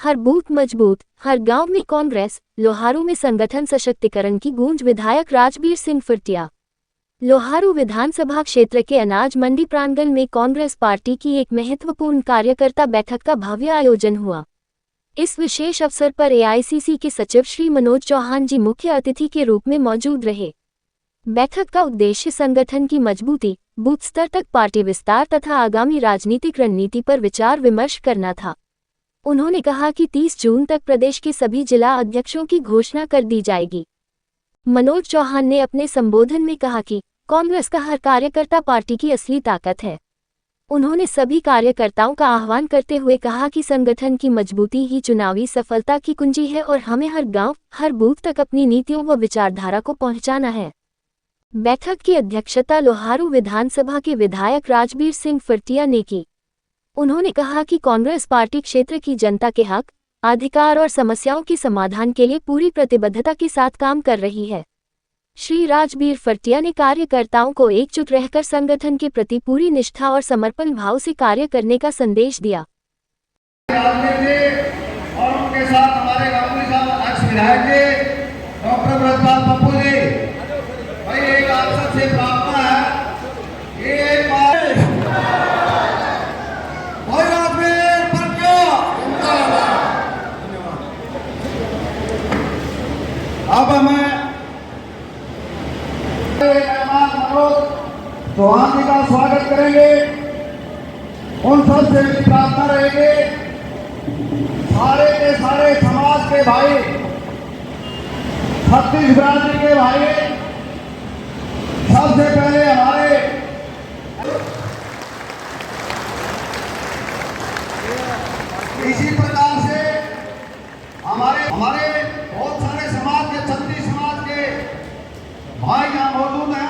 हर booth मजबूत, हर गांव में कांग्रेस। लोहारू में संगठन सशक्तिकरण की गूंज। विधायक राजबीर सिंह फरतिया। लोहारू विधानसभा क्षेत्र के अनाज मंडी प्रांगण में कांग्रेस पार्टी की एक महत्वपूर्ण कार्यकर्ता बैठक का भव्य आयोजन हुआ। इस विशेष अवसर पर एआईसीसी के सचिव श्री मनोज चौहान जी मुख्य अतिथि के रूप में मौजूद रहे। बैठक का उद्देश्य संगठन की मजबूती, बूथ स्तर तक पार्टी विस्तार तथा आगामी राजनीतिक रणनीति पर विचार विमर्श करना था। उन्होंने कहा कि 30 जून तक प्रदेश के सभी जिला अध्यक्षों की घोषणा कर दी जाएगी। मनोज चौहान ने अपने संबोधन में कहा कि कांग्रेस का हर कार्यकर्ता पार्टी की असली ताकत है। उन्होंने सभी कार्यकर्ताओं का आह्वान करते हुए कहा कि संगठन की मजबूती ही चुनावी सफलता की कुंजी है और हमें हर गांव, हर बूथ तक अपनी नीतियों व विचारधारा को पहुंचाना है। बैठक की अध्यक्षता लोहारू विधानसभा के विधायक राजबीर सिंह फरतिया ने की। उन्होंने कहा कि कांग्रेस पार्टी क्षेत्र की जनता के हक, अधिकार और समस्याओं के समाधान के लिए पूरी प्रतिबद्धता के साथ काम कर रही है। श्री राजबीर फरतिया ने कार्यकर्ताओं को एकजुट रहकर संगठन के प्रति पूरी निष्ठा और समर्पण भाव से कार्य करने का संदेश दिया। और उनके साथ हमारे गांधी साहब अक्ष विधायक जी, डॉक्टर ब्रजपाल पप्पू जी, भाई एक आप सबसे प्रार्थना है ये एक बार भाई राजबीर फरतिया अब मैं चौहान जी का स्वागत करेंगे। उन सब से भी प्रार्थना रहेगी, सारे के सारे समाज के भाई, छत्तीस बिरादरी के भाई, सबसे पहले हमारे इसी प्रकार से हमारे बहुत सारे समाज के, छत्तीस समाज के भाई यहाँ मौजूद हैं।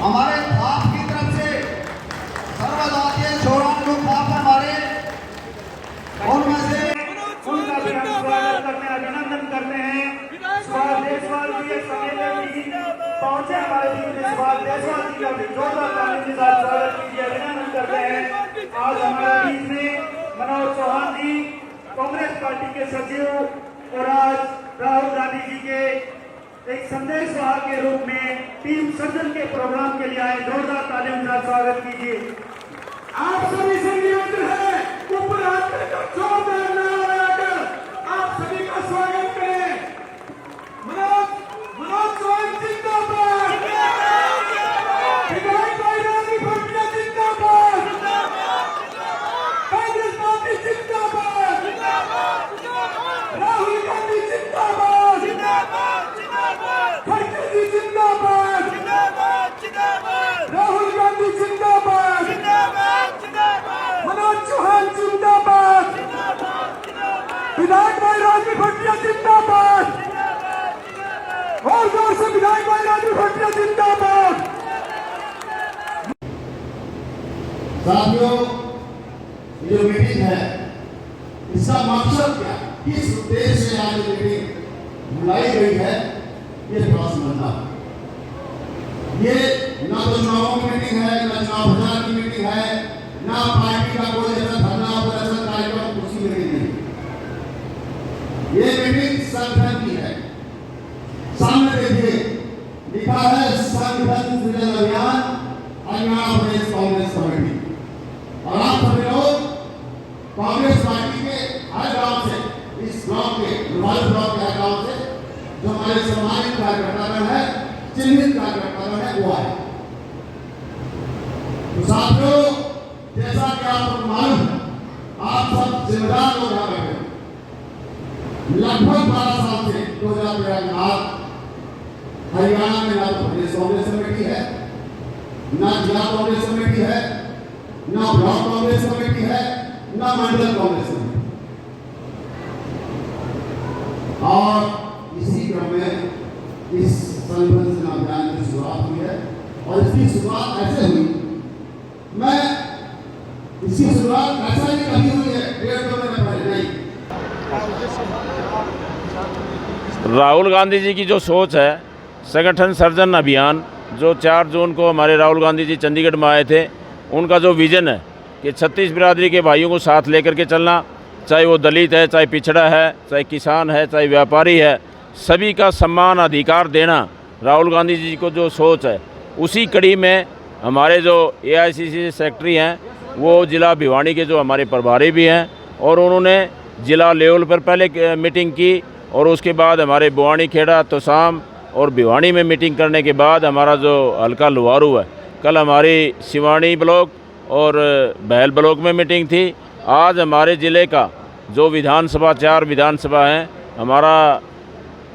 हमारे आप की तरफ से सर्वजातीय चौरान लोग आप हमारे उनमें से उनका भी हम स्वागत करते हैं, अभिनंदन करते हैं। देशवाल जी के सम्मेलन में पहुंचे हमारे देशवाल जी का भी जोरदार ताली के साथ स्वागत कीजिए, अभिनंदन करते हैं। आज हमारे बीच में मनोज चौहान जी, कांग्रेस पार्टी के सचिव, और आज राहुल गांधी जी के एक संदेश वाहक के रूप में टीम सर्जन के प्रोग्राम के लिए आए। जोरदार तालियों का स्वागत कीजिए। आप सभी से निवेदन है, ऊपर हाथ करके जोरदार नारा लगाकर आप सभी का स्वागत करें। मनोज चौहान जिंदाबाद, विधायक भाई राजबीर फरतिया जिंदाबाद, कांग्रेस पार्टी जिंदाबाद, राहुल गांधी जिंदाबाद, फरतिया जी जिंदाबाद, राहुल गांधी जिंदाबाद, मनोज चौहान जिंदाबाद, विधायक भाई राजबीर फरतिया जिंदाबाद, और जोर से विधायक भाई राजबीर फरतिया जिंदाबाद। साथियों, ये जो मीटिंग है इसका मकसद क्या, किस उद्देश्य से आज मीटिंग बुलाई गई है, ये थोड़ा समझना। ये ना तो चुनावों की मीटिंग है, ना चुनाव प्रचार की मीटिंग है, ना पार्टी का कोई ऐसा धरना और ऐसा कार्यक्रम उसी मीटिंग नहीं। ये मीटिंग संगठन की है। सामने देखिए लिखा है संगठन सृजन अभियान हरियाणा प्रदेश कांग्रेस कमेटी। और आप सभी लोग कांग्रेस पार्टी के हर गांव से, इस गांव के लोहारू ब्लॉक के हर गांव से जो हमारे सम्मानित कार्यकर्ता है, चिन्हित कार्यकर्ता है, वो आए। तो साथियों, जैसा कि आपको मालूम है, आप सब जिम्मेदार लोग यहाँ बैठे हैं। लगभग 12 साल से 2013 के बाद हरियाणा में ना तो प्रदेश कांग्रेस कमेटी है, ना जिला कांग्रेस कमेटी है, ना ब्लॉक कांग्रेस कमेटी है, ना मंडल कांग्रेस कमेटी। और इसी क्रम में इस संगठन अभियान की शुरुआत हुई है। और इसकी शुरुआत ऐसे हुई, मैं इसकी शुरुआत ऐसा ही कभी हुई है 1.5-2 महीने पहले नहीं। राहुल गांधी जी की जो सोच है, संगठन सर्जन अभियान, जो 4 जून को हमारे राहुल गांधी जी चंडीगढ़ में आए थे, उनका जो विज़न है कि 36 बिरादरी के भाइयों को साथ लेकर के चलना, चाहे वो दलित है, चाहे पिछड़ा है, चाहे किसान है, चाहे व्यापारी है, सभी का सम्मान अधिकार देना राहुल गांधी जी को जो सोच है, उसी कड़ी में हमारे जो AICC सेक्रेटरी हैं वो ज़िला भिवानी के जो हमारे प्रभारी भी हैं, और उन्होंने ज़िला लेवल पर पहले मीटिंग की और उसके बाद हमारे बुआनी, खेड़ा, तोसाम और भिवानी में मीटिंग करने के बाद हमारा जो हल्का लोहारू है, कल हमारी सिवानी ब्लॉक और बहल ब्लॉक में मीटिंग थी। आज हमारे ज़िले का जो विधानसभा 4 विधानसभा हैं, हमारा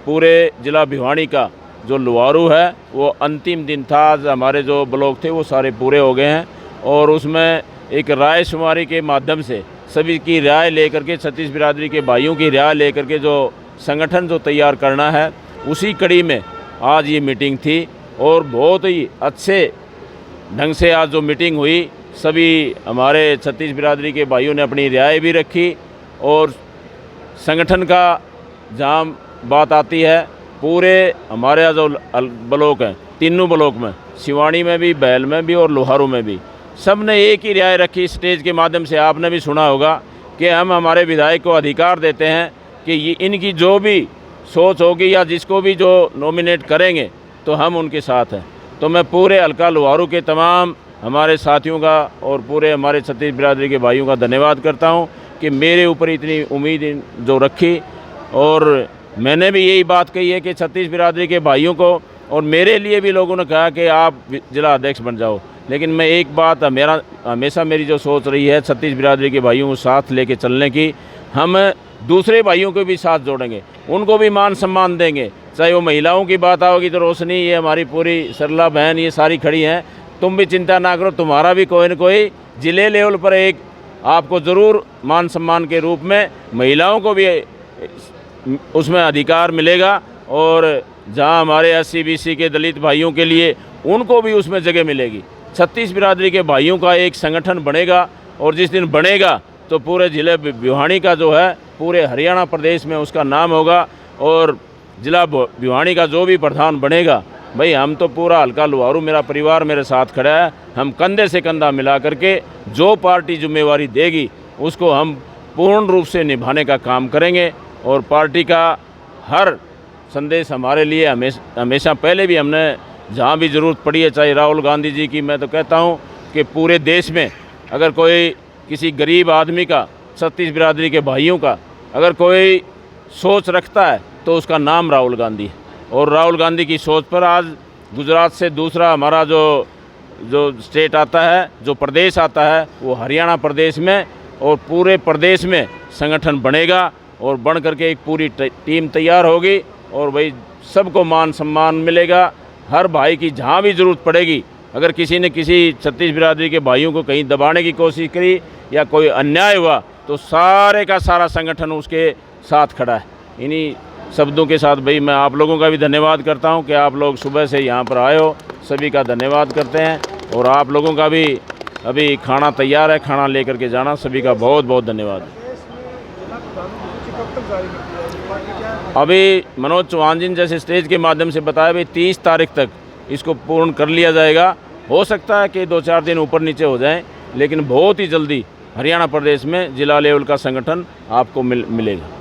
पूरे ज़िला भिवानी का जो लोहारू है वो अंतिम दिन था। आज हमारे जो ब्लॉक थे वो सारे पूरे हो गए हैं और उसमें एक राय शुमारी के माध्यम से सभी की राय लेकर के, छत्तीस बिरादरी के भाइयों की राय लेकर के जो संगठन जो तैयार करना है, उसी कड़ी में आज ये मीटिंग थी और बहुत ही अच्छे ढंग से आज जो मीटिंग हुई, सभी हमारे छत्तीस बिरादरी के भाइयों ने अपनी राय भी रखी और संगठन का जहाँ बात आती है, पूरे हमारे यहाँ जो ब्लॉक हैं, तीनों ब्लॉक में, सिवानी में भी, बहल में भी और लोहारू में भी, सब ने एक ही राय रखी। स्टेज के माध्यम से आपने भी सुना होगा कि हम हमारे विधायक को अधिकार देते हैं कि ये इनकी जो भी सोच होगी या जिसको भी जो नॉमिनेट करेंगे तो हम उनके साथ हैं। तो मैं पूरे हल्का लोहारू के तमाम हमारे साथियों का और पूरे हमारे छत्तीस बिरादरी के भाइयों का धन्यवाद करता हूं कि मेरे ऊपर इतनी उम्मीद जो रखी, और मैंने भी यही बात कही है कि छत्तीस बिरादरी के भाइयों को और मेरे लिए भी लोगों ने कहा कि आप जिला अध्यक्ष बन जाओ, लेकिन मैं एक बात हमेशा मेरी जो सोच रही है छत्तीस बिरादरी के भाइयों को साथ लेके चलने की, हम दूसरे भाइयों को भी साथ जोड़ेंगे, उनको भी मान सम्मान देंगे। चाहे वो महिलाओं की बात आओगी तो रोशनी, ये हमारी पूरी सरला बहन, ये सारी खड़ी हैं, तुम भी चिंता ना करो, तुम्हारा भी कोई न कोई ज़िले लेवल पर एक आपको ज़रूर मान सम्मान के रूप में महिलाओं को भी उसमें अधिकार मिलेगा, और जहां हमारे SC BC के दलित भाइयों के लिए उनको भी उसमें जगह मिलेगी। छत्तीस बिरादरी के भाइयों का एक संगठन बनेगा और जिस दिन बनेगा तो पूरे ज़िले भिवानी का जो है पूरे हरियाणा प्रदेश में उसका नाम होगा, और ज़िला भिवानी का जो भी प्रधान बनेगा, भाई हम तो पूरा हल्का लोहारू, मेरा परिवार मेरे साथ खड़ा है, हम कंधे से कंधा मिला करके जो पार्टी जिम्मेवारी देगी उसको हम पूर्ण रूप से निभाने का काम करेंगे। और पार्टी का हर संदेश हमारे लिए हमेशा पहले भी हमने जहाँ भी ज़रूरत पड़ी है, चाहे राहुल गांधी जी की, मैं तो कहता हूँ कि पूरे देश में अगर कोई किसी गरीब आदमी का, छत्तीस बिरादरी के भाइयों का अगर कोई सोच रखता है तो उसका नाम राहुल गांधी है। और राहुल गांधी की सोच पर आज गुजरात से दूसरा हमारा जो स्टेट आता है, जो प्रदेश आता है, वो हरियाणा प्रदेश में, और पूरे प्रदेश में संगठन बनेगा और बन करके एक पूरी टीम तैयार होगी और भाई सबको मान सम्मान मिलेगा। हर भाई की जहाँ भी ज़रूरत पड़ेगी, अगर किसी ने किसी छत्तीस बिरादरी के भाइयों को कहीं दबाने की कोशिश करी या कोई अन्याय हुआ तो सारे का सारा संगठन उसके साथ खड़ा है। इन्हीं शब्दों के साथ भाई मैं आप लोगों का भी धन्यवाद करता हूं कि आप लोग सुबह से यहाँ पर आए हो, सभी का धन्यवाद करते हैं। और आप लोगों का भी अभी खाना तैयार है, खाना लेकर के जाना, सभी का बहुत बहुत धन्यवाद। अभी मनोज चौहान जी जैसे स्टेज के माध्यम से बताया, भाई 30 तारीख तक इसको पूर्ण कर लिया जाएगा। हो सकता है कि 2-4 दिन ऊपर नीचे हो जाएं, लेकिन बहुत ही जल्दी हरियाणा प्रदेश में जिला लेवल का संगठन आपको मिलेगा।